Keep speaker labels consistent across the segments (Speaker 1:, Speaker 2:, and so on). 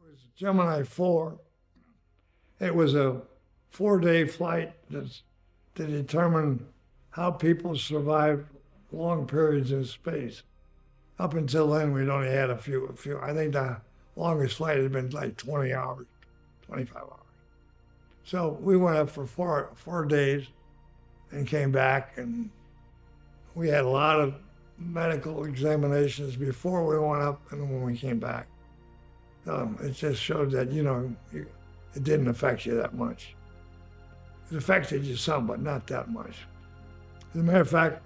Speaker 1: was Gemini 4. It was a 4-day flight to determine how people survive long periods in space. Up until then, we'd only had a few. I think the longest flight had been like 20 hours, 25 hours. So we went up for four days and came back, and we had a lot of medical examinations before we went up and when we came back. It just showed that, it didn't affect you that much. It affected you some, but not that much. As a matter of fact,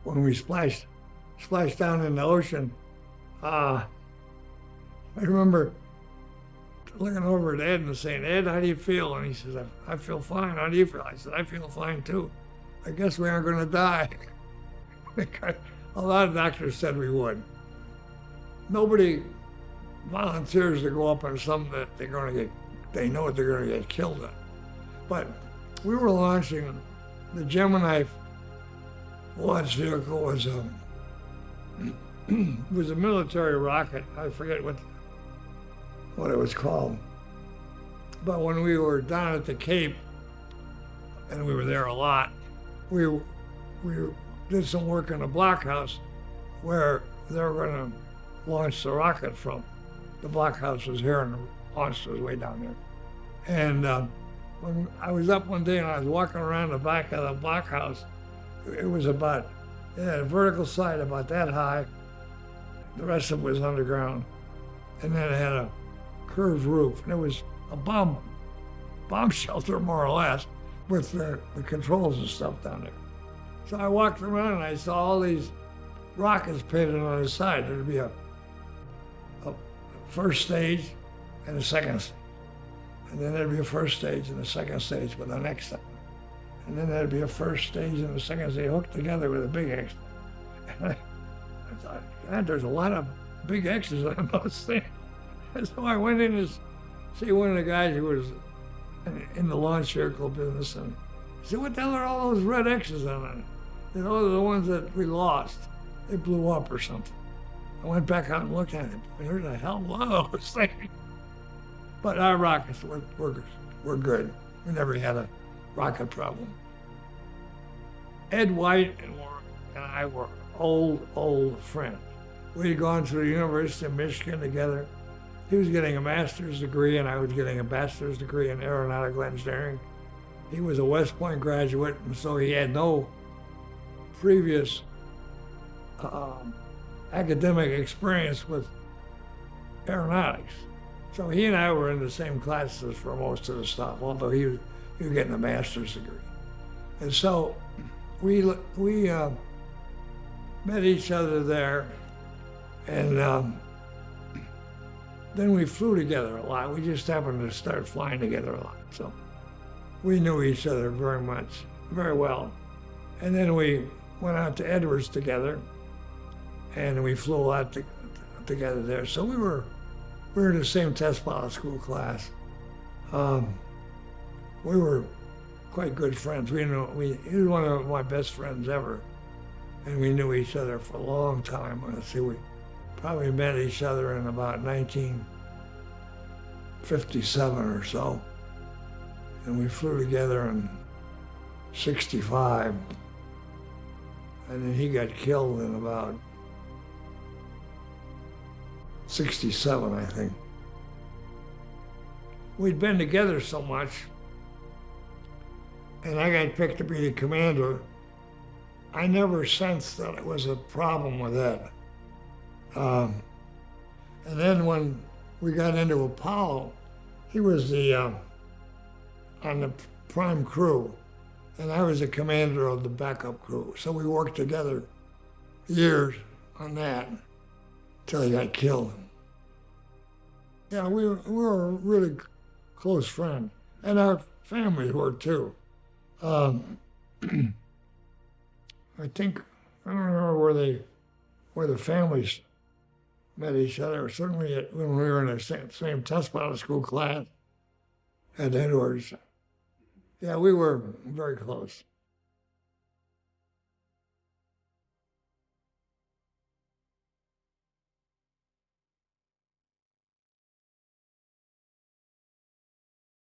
Speaker 1: when we splashed down in the ocean, I remember looking over at Ed and saying, "Ed, how do you feel?" And he says, I feel fine. How do you feel? I said, I feel fine too. I guess we aren't going to die. A lot of doctors said we would. Nobody volunteers to go up on something that they know they're going to get killed on. But we were launching, the Gemini launch vehicle was a military rocket. I forget what it was called. But when we were down at the Cape, and we were there a lot, we did some work in the blockhouse where they were going to launch the rocket from. The blockhouse was here and the launch was way down there. And when I was up one day and I was walking around the back of the blockhouse, it had a vertical side about that high. The rest of it was underground. And then it had a curved roof. And it was a bomb shelter, more or less, with the controls and stuff down there. So I walked around and I saw all these rockets painted on the side. There'd be a first stage and a second stage. And then there'd be a first stage and a second stage with the next one. And then there'd be a first stage and a second stage hooked together with a big X. And I thought, God, there's a lot of big X's on those things. And so I went in to see one of the guys who was in the launch vehicle business, and he said, "What the hell are all those red X's on it?" Those are the ones that we lost. They blew up or something. I went back out and looked at it. Where the hell were those things? But our rockets were good. We never had a rocket problem. Ed White and I were old friends. We had gone to the University of Michigan together. He was getting a master's degree and I was getting a bachelor's degree in aeronautical engineering. He was a West Point graduate, and so he had no previous academic experience with aeronautics. So he and I were in the same classes for most of the stuff, although he was getting a master's degree. And so we met each other there, and then we flew together a lot. We just happened to start flying together a lot. So we knew each other very well. And then we went out to Edwards together, and we flew a lot together there. So we were in the same test pilot school class. We were quite good friends. He was one of my best friends ever, and we knew each other for a long time. Let's see, we probably met each other in about 1957 or so, and we flew together in '65, and then he got killed in about '67, I think. We'd been together so much, and I got picked to be the commander. I never sensed that it was a problem with Ed. And then when we got into Apollo, he was on the prime crew, and I was the commander of the backup crew. So we worked together years on that till he got killed. Yeah, we were a really close friend, and our families were too. I think, I don't remember where the families met each other. Certainly when we were in the same test pilot school class at Edwards. Yeah, we were very close.